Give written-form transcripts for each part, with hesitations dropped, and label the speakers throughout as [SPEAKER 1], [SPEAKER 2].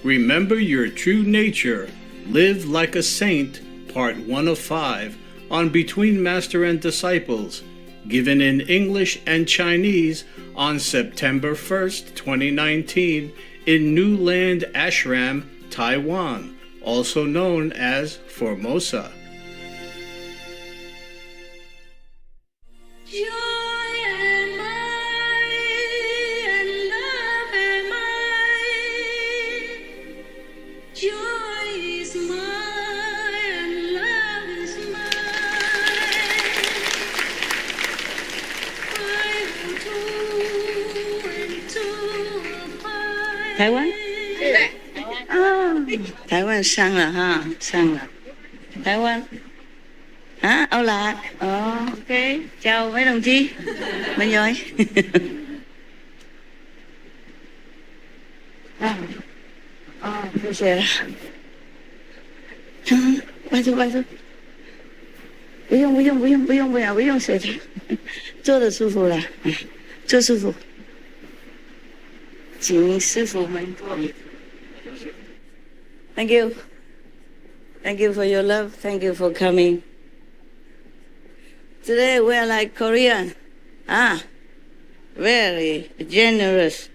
[SPEAKER 1] Remember Your True Nature, Live Like a Saint, Part 1 of 5, on Between Master and Disciples, given in English and Chinese on September 1st, 2019, in New Land Ashram, Taiwan, also known as Formosa.
[SPEAKER 2] Taiwan? Taiwan sang là ha, sang là Taiwan. Âu Lạc. Ok. Chào mấy đồng chí. Mình rồi.谢谢了。拜托拜托。不用水的，坐得舒服了，坐舒服。请师傅们坐。Thank you. Thank you for your love. Thank you for coming. Today we are like Korean. Very generous.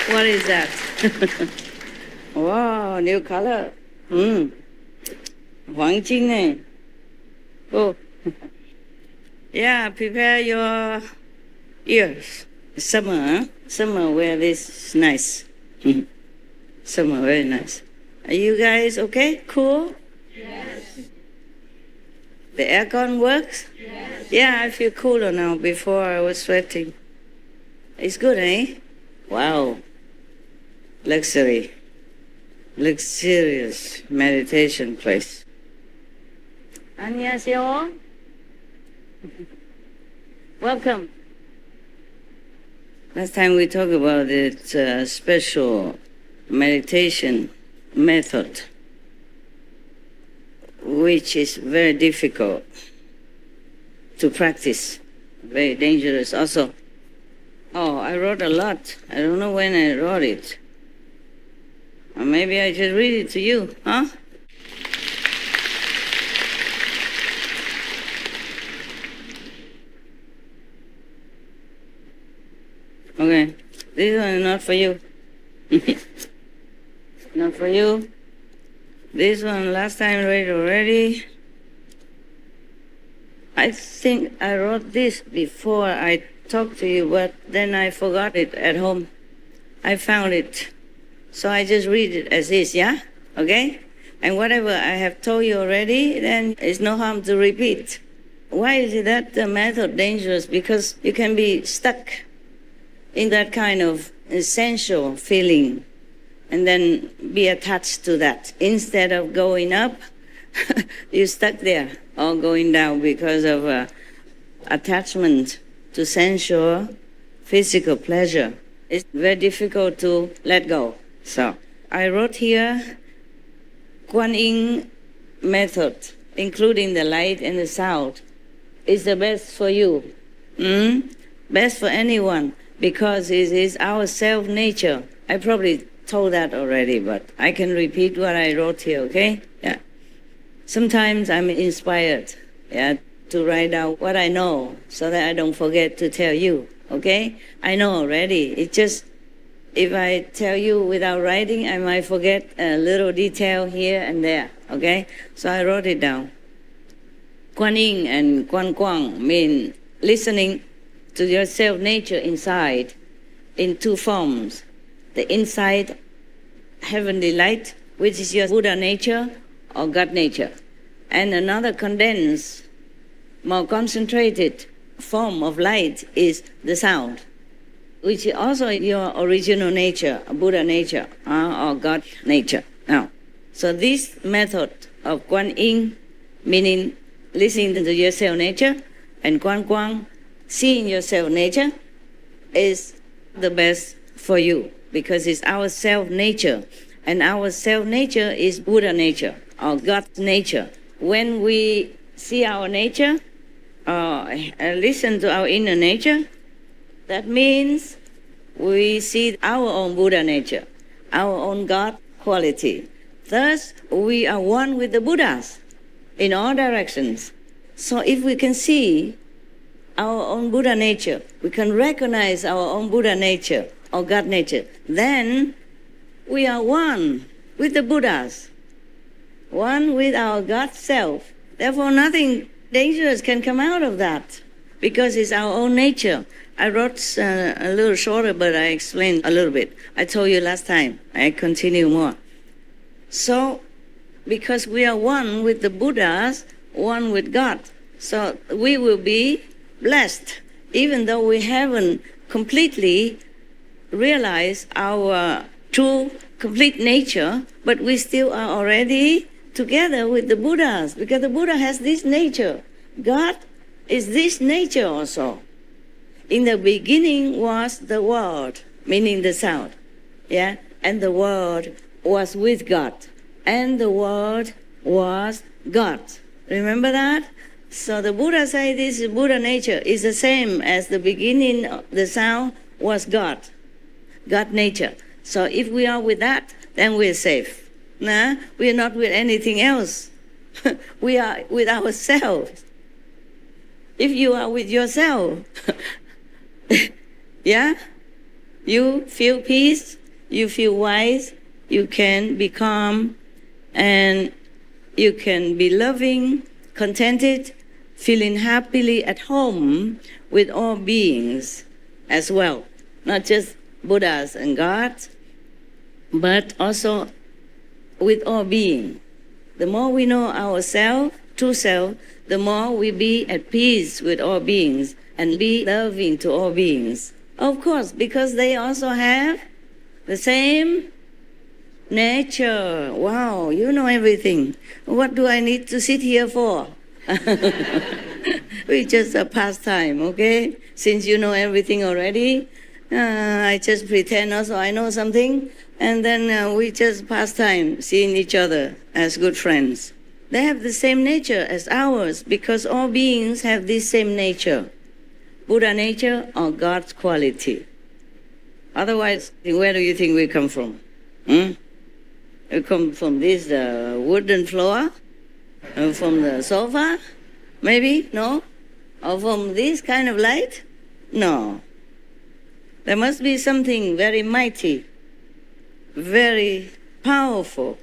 [SPEAKER 2] What is that? Wow, new color. 黄金哎。Oh. Yeah, prepare your ears. Summer wear this nice. Summer, very nice. Are you guys okay? Cool?
[SPEAKER 3] Yes.
[SPEAKER 2] The aircon works?
[SPEAKER 3] Yes.
[SPEAKER 2] Yeah, I feel cooler now. Before I was sweating. It's good, eh? Wow. Luxury. Luxurious meditation place. 안녕하세요. Welcome. Last time we talked about this special meditation method, which is very difficult to practice, very dangerous also. I wrote a lot. I don't know when I wrote it. Or maybe I should read it to you, huh? Okay, this one is not for you. Not for you. This one last time I read already. I think I wrote this before I talked to you, but then I forgot it at home. I found it. So I just read it as is, yeah? Okay? And whatever I have told you already, then it's no harm to repeat. Why is that method dangerous? Because you can be stuck in that kind of essential feeling and then be attached to that. Instead of going up, you're stuck there, or going down because of attachment to sensual, physical pleasure. It's very difficult to let go. So I wrote here, Kuan Yin method, including the light and the sound, is the best for you. Best for anyone, because it is our self-nature. I probably told that already, but I can repeat what I wrote here, okay? Yeah. Sometimes I'm inspired, to write out what I know so that I don't forget to tell you, okay? I know already. It's just, if I tell you without writing, I might forget a little detail here and there, okay? So I wrote it down. Kuan Yin and Kuan Guang mean listening to your self-nature inside in two forms. The inside heavenly light, which is your Buddha nature or God nature. And another condensed, more concentrated form of light is the sound, which is also your original nature, Buddha nature or God nature. Now, so this method of Kuan Yin, meaning listening to your self-nature, and Kuan Guang, seeing your self-nature, is the best for you because it's our self-nature. And our self-nature is Buddha nature or God's nature. When we see our nature or listen to our inner nature, that means we see our own Buddha nature, our own God quality. Thus, we are one with the Buddhas in all directions. So if we can see our own Buddha nature, we can recognize our own Buddha nature or God nature, then we are one with the Buddhas, one with our God self. Therefore, nothing dangerous can come out of that because it's our own nature. I wrote a little shorter, but I explained a little bit. I told you last time. I continue more. So, because we are one with the Buddhas, one with God, so we will be blessed, even though we haven't completely realized our true, complete nature, but we still are already together with the Buddhas, because the Buddha has this nature. God is this nature also. In the beginning was the Word, meaning the sound, yeah? And the Word was with God, and the Word was God. Remember that? So the Buddha said this Buddha nature is the same as the beginning, the sound was God, God nature. So if we are with that, then we're safe. Nah? We are not with anything else. We are with ourselves. If you are with yourself, yeah, you feel peace, you feel wise, you can be calm, and you can be loving, contented, feeling happily at home with all beings as well. Not just Buddhas and gods, but also with all beings. The more we know ourselves, true self, the more we be at peace with all beings and be loving to all beings. Of course, because they also have the same nature. Wow, you know everything. What do I need to sit here for? We just a pastime, okay? Since you know everything already, I just pretend also I know something, and then we just pass time seeing each other as good friends. They have the same nature as ours because all beings have this same nature, Buddha nature or God's quality. Otherwise, where do you think we come from? We come from this wooden floor, from the sofa, maybe, no? Or from this kind of light? No. There must be something very mighty, very powerful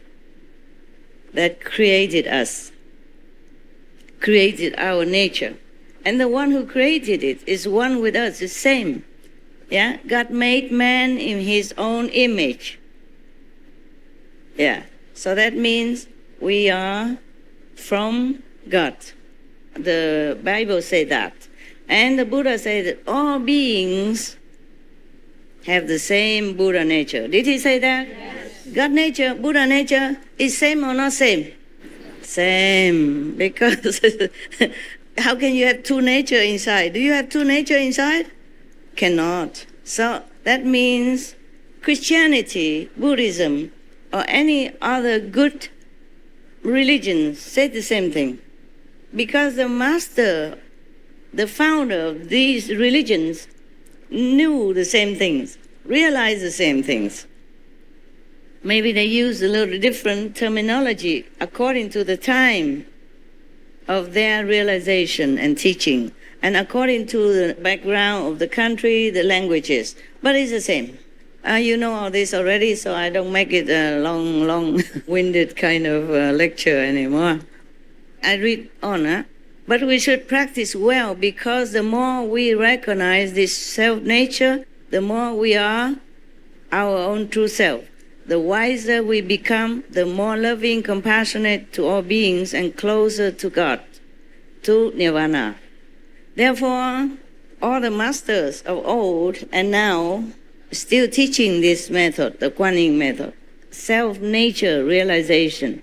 [SPEAKER 2] that created us, created our nature. And the one who created it is one with us, the same. Yeah? God made man in his own image. Yeah. So that means we are from God. The Bible says that. And the Buddha said that all beings have the same Buddha nature. Did he say that? Yes. God nature, Buddha nature is same or not same? Same. Because how can you have two nature inside? Do you have two nature inside? Cannot. So that means Christianity, Buddhism, or any other good religion say the same thing. Because the master, the founder of these religions, knew the same things, realized the same things. Maybe they use a little different terminology according to the time of their realization and teaching, and according to the background of the country, the languages. But it's the same. You know all this already, so I don't make it a long-winded kind of lecture anymore. I read on, But we should practice well, because the more we recognize this self-nature, the more we are our own true self. The wiser we become, the more loving, compassionate to all beings, and closer to God, to Nirvana. Therefore, all the masters of old and now still teaching this method, the Kuan Yin method, self-nature realization.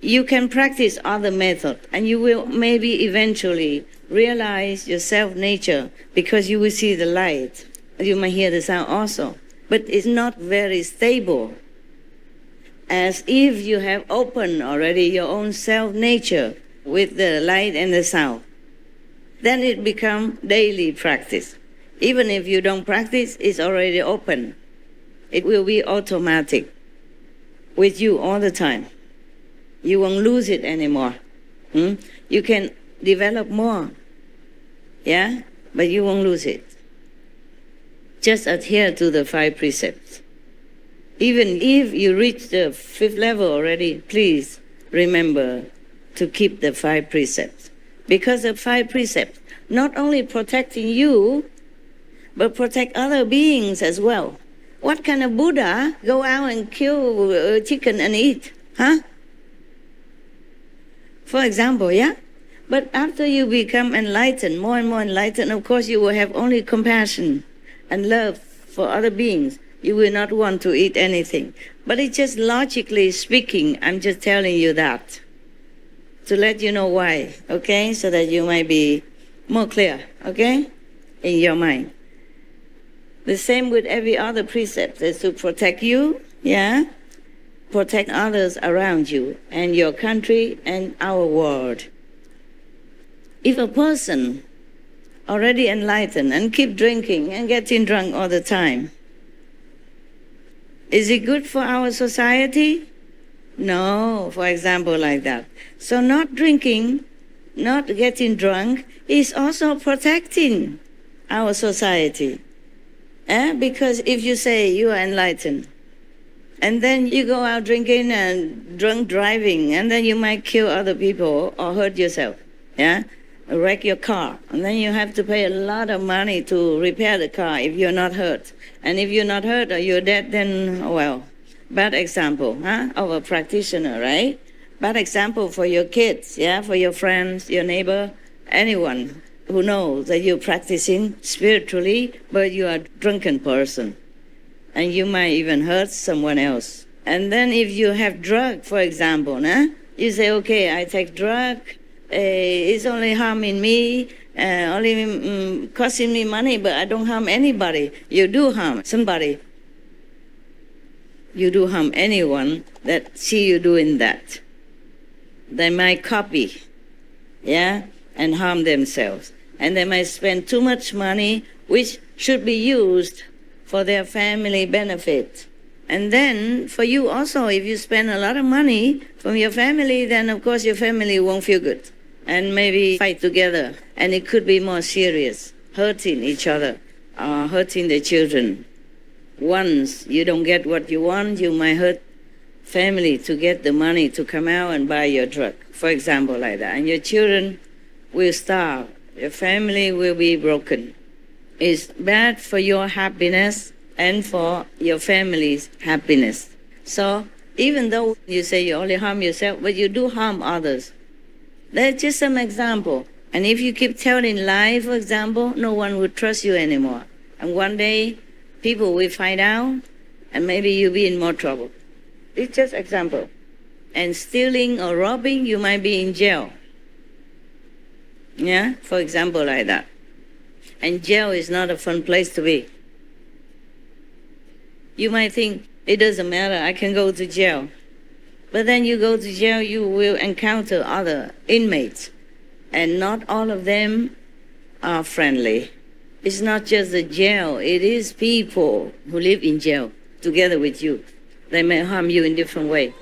[SPEAKER 2] You can practice other methods, and you will maybe eventually realize your self-nature, because you will see the light. You might hear the sound also, but it's not very stable. As if you have opened already your own self-nature with the light and the sound. Then it becomes daily practice. Even if you don't practice, it's already open. It will be automatic with you all the time. You won't lose it anymore. You can develop more, yeah, but you won't lose it. Just adhere to the 5 precepts. Even if you reach the 5th level already, please remember to keep the 5 precepts. Because the 5 precepts not only protecting you, but protect other beings as well. What kind of Buddha go out and kill chicken and eat? Huh? For example, yeah? But after you become enlightened, more and more enlightened, of course you will have only compassion and love for other beings. You will not want to eat anything. But it's just logically speaking, I'm just telling you that to let you know why, okay? So that you might be more clear, okay? In your mind. The same with every other precept is to protect you, yeah? Protect others around you and your country and our world. If a person already enlightened and keep drinking and getting drunk all the time, is it good for our society? No, for example, like that. So not drinking, not getting drunk is also protecting our society. Because if you say you are enlightened, and then you go out drinking and drunk driving, and then you might kill other people or hurt yourself, yeah? Wreck your car, and then you have to pay a lot of money to repair the car if you're not hurt. And if you're not hurt or you're dead, then, well, bad example, of a practitioner, right? Bad example for your kids, yeah, for your friends, your neighbor, anyone who knows that you're practicing spiritually, but you are a drunken person. And you might even hurt someone else. And then if you have drug, for example, you say, okay, I take drug, it's only harming me, only costing me money, but I don't harm anybody. You do harm somebody. You do harm anyone that see you doing that. They might copy, yeah, and harm themselves. And they might spend too much money, which should be used for their family benefit. And then for you also, if you spend a lot of money from your family, then of course your family won't feel good. And maybe fight together. And it could be more serious, hurting each other, hurting the children. Once you don't get what you want, you might hurt family to get the money to come out and buy your drug, for example, like that. And your children will starve. Your family will be broken. It's bad for your happiness and for your family's happiness. So even though you say you only harm yourself, but you do harm others. That's just some example. And if you keep telling lies, for example, no one will trust you anymore. And one day, people will find out, and maybe you'll be in more trouble. It's just example. And stealing or robbing, you might be in jail. Yeah, for example, like that. And jail is not a fun place to be. You might think, it doesn't matter, I can go to jail. But then you go to jail, you will encounter other inmates. And not all of them are friendly. It's not just the jail, it is people who live in jail together with you. They may harm you in different ways.